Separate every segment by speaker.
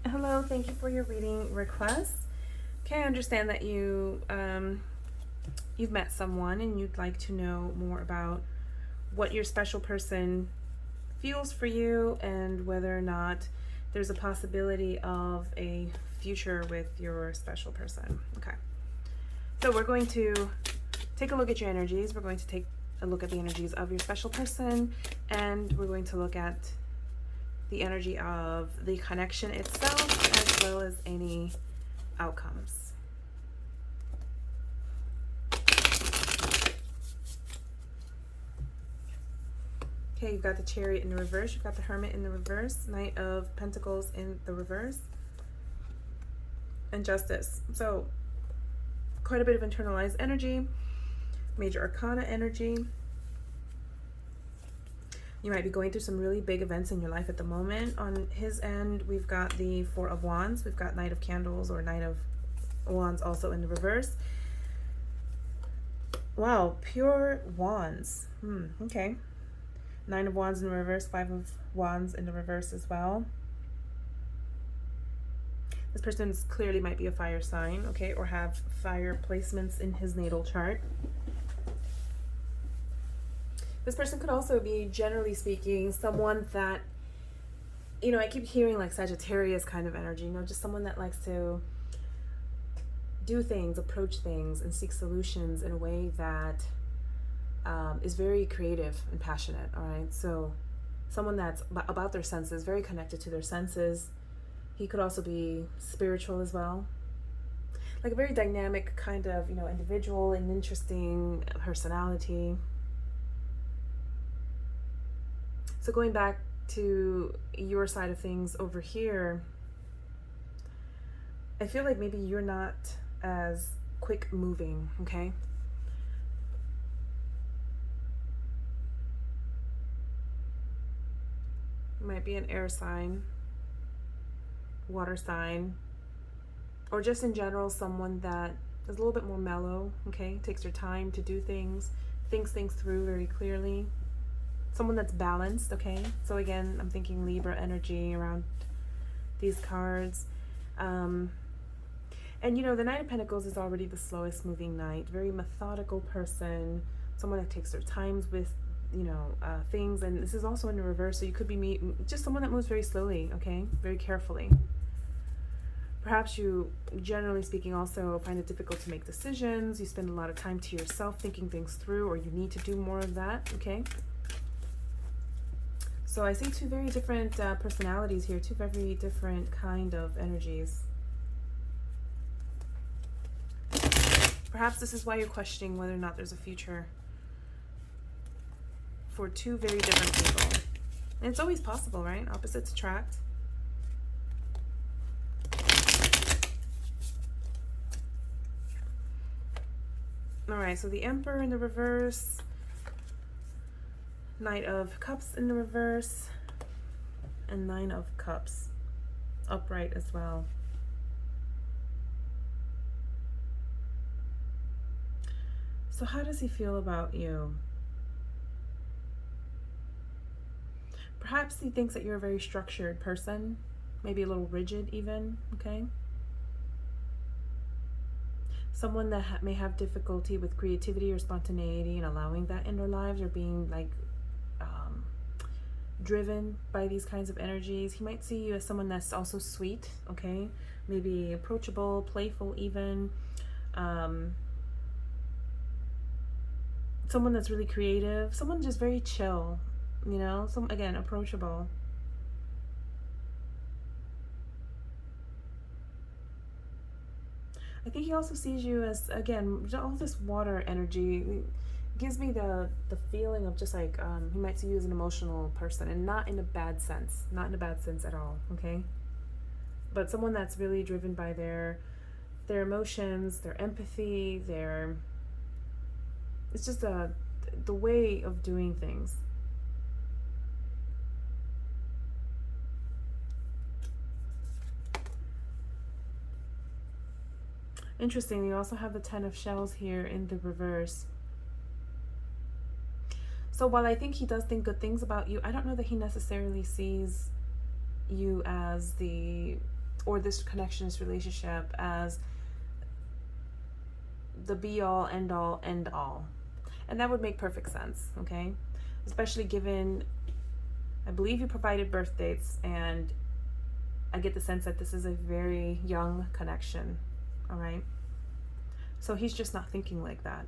Speaker 1: Hello, thank you for your reading request. Okay, I understand that you've met someone and you'd like to know more about what your special person feels for you and whether or not there's a possibility of a future with your special person. Okay. So we're going to take a look at your energies. We're going to take a look at the energies of your special person, and we're going to look at the energy of the connection itself as well as any outcomes. Okay, you've got the Chariot in the reverse, you've got the Hermit in the reverse, Knight of Pentacles in the reverse, and Justice. So quite a bit of internalized energy, Major Arcana energy. You might be going through some really big events in your life at the moment. On his end, we've got the Four of Wands, we've got Knight of Candles or Knight of Wands also in the reverse. Wow, pure wands. Okay. Nine of Wands in the reverse, Five of Wands in the reverse as well. This person clearly might be a fire sign, okay, or have fire placements in his natal chart. This person could also be, generally speaking, someone that, I keep hearing like Sagittarius kind of energy, just someone that likes to do things, approach things, and seek solutions in a way that is very creative and passionate, all right? So someone that's about their senses, very connected to their senses. He could also be spiritual as well. Like a very dynamic kind of, individual and interesting personality. So going back to your side of things over here, I feel like maybe you're not as quick moving, okay? Might be an air sign, water sign, or just in general someone that is a little bit more mellow, okay? Takes their time to do things, thinks things through very clearly. Someone that's balanced, okay? So again, I'm thinking Libra energy around these cards. And the Knight of Pentacles is already the slowest moving knight, very methodical person, someone that takes their times with things. And this is also in the reverse, so you could be just someone that moves very slowly, okay, very carefully. Perhaps you, generally speaking, also find it difficult to make decisions. You spend a lot of time to yourself thinking things through, or you need to do more of that, okay? So I see two very different personalities here, two very different kind of energies. Perhaps this is why you're questioning whether or not there's a future for two very different people. And it's always possible, right? Opposites attract. All right, so the Emperor in the reverse, Knight of Cups in the reverse, and Nine of Cups upright as well. So how does he feel about you? Perhaps he thinks that you're a very structured person, maybe a little rigid even, okay? Someone that may have difficulty with creativity or spontaneity and allowing that in their lives, or being like driven by these kinds of energies. He might see you as someone that's also sweet, okay? Maybe approachable, playful even. Someone that's really creative, someone just very chill, again, approachable. I think he also sees you as, again, all this water energy gives me the feeling of just like he might see you as an emotional person, and not in a bad sense, not in a bad sense at all, okay? But someone that's really driven by their emotions, their empathy, it's just the way of doing things. Interesting, you also have the Ten of Shells here in the reverse. So while I think he does think good things about you, I don't know that he necessarily sees you as the or this connection, this relationship as the be all, end all, end all. And that would make perfect sense, okay? Especially given, I believe you provided birth dates, and I get the sense that this is a very young connection, all right? So he's just not thinking like that.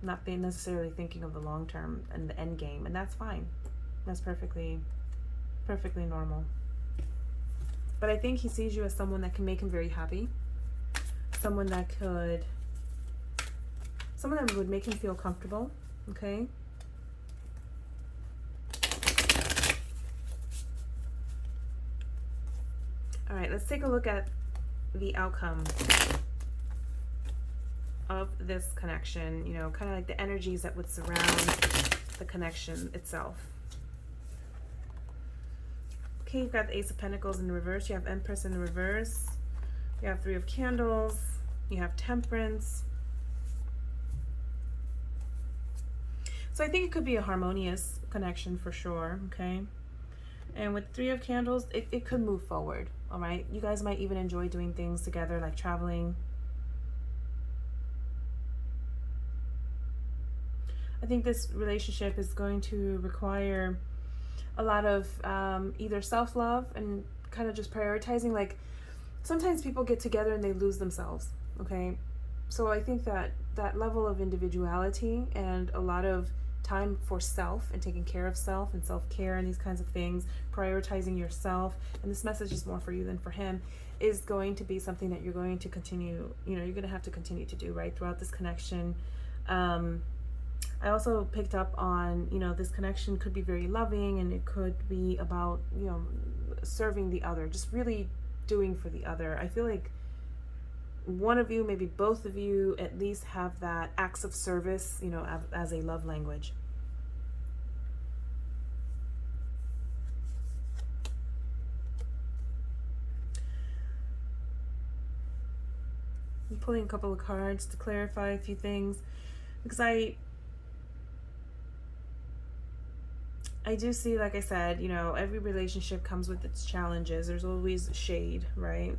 Speaker 1: Not being necessarily thinking of the long term and the end game, and that's fine. That's perfectly normal. But I think he sees you as someone that can make him very happy. Someone that would make him feel comfortable, okay? All right, let's take a look at the outcome of this connection, you know, kind of like the energies that would surround the connection itself. Okay, you've got the Ace of Pentacles in reverse, you have Empress in reverse, you have Three of Candles, you have Temperance. So I think it could be a harmonious connection for sure, okay? And with Three of Candles, it could move forward, all right? You guys might even enjoy doing things together, like traveling. I think this relationship is going to require a lot of either self-love and kind of just prioritizing. Like, sometimes people get together and they lose themselves, okay? So I think that that level of individuality and a lot of time for self and taking care of self and self-care and these kinds of things, prioritizing yourself, and this message is more for you than for him, is going to be something that you're going to continue, you know, you're going to have to continue to do, right, throughout this connection. I also picked up on, you know, this connection could be very loving, and it could be about, you know, serving the other, just really doing for the other. I feel like one of you, maybe both of you, at least have that acts of service, you know, as a love language. I'm pulling a couple of cards to clarify a few things, because I do see, like I said, you know, every relationship comes with its challenges. There's always shade, right?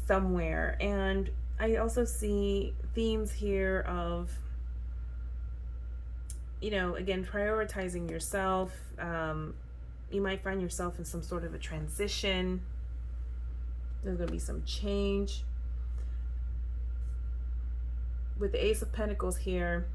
Speaker 1: Somewhere. And I also see themes here of, you know, again, prioritizing yourself. You might find yourself in some sort of a transition. There's going to be some change. With the Ace of Pentacles here,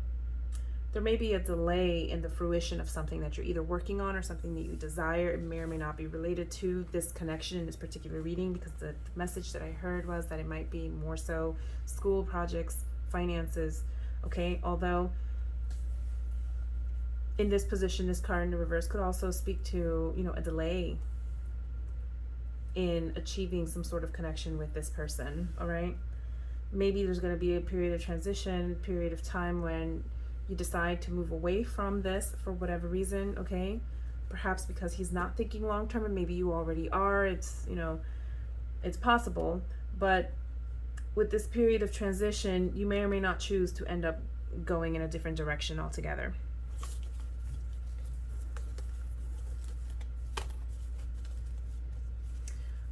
Speaker 1: there may be a delay in the fruition of something that you're either working on or something that you desire. It may or may not be related to this connection in this particular reading, because the message that I heard was that it might be more so school projects, finances, okay? Although in this position, this card in the reverse could also speak to, you know, a delay in achieving some sort of connection with this person, all right? Maybe there's going to be a period of transition, period of time when you decide to move away from this for whatever reason, okay? Perhaps because he's not thinking long term, and maybe you already are. It's, you know, it's possible. But with this period of transition, you may or may not choose to end up going in a different direction altogether.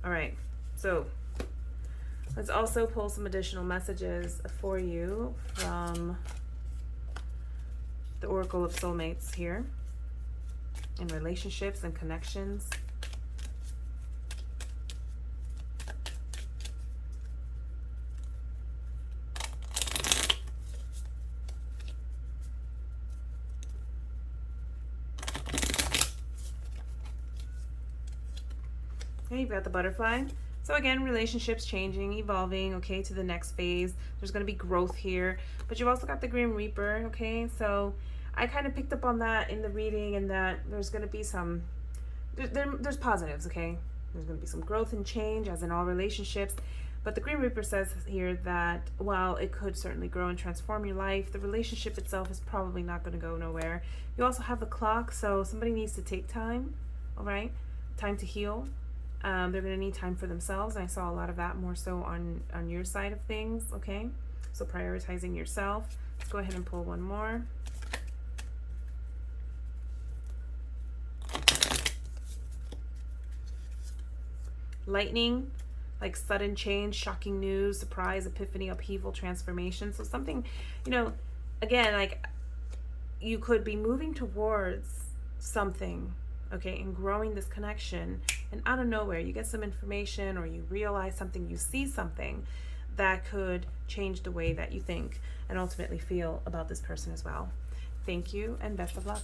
Speaker 1: All right, so let's also pull some additional messages for you from the Oracle of Soulmates here, in relationships and connections. Okay, you've got the butterfly. So again, relationships changing, evolving, okay, to the next phase. There's going to be growth here. But you've also got the Grim Reaper, okay? So I kind of picked up on that in the reading, and that there's going to be some, there's positives, okay? There's going to be some growth and change, as in all relationships. But the Grim Reaper says here that while it could certainly grow and transform your life, the relationship itself is probably not going to go nowhere. You also have the clock, so somebody needs to take time, all right? Time to heal. They're going to need time for themselves. And I saw a lot of that more so on your side of things, okay? So prioritizing yourself. Let's go ahead and pull one more. Lightning. like sudden change, shocking news, surprise, epiphany, upheaval, transformation. So something, you know, again, like you could be moving towards something, okay, and growing this connection, and out of nowhere you get some information, or you realize something, you see something that could change the way that you think and ultimately feel about this person as well. Thank you and best of luck.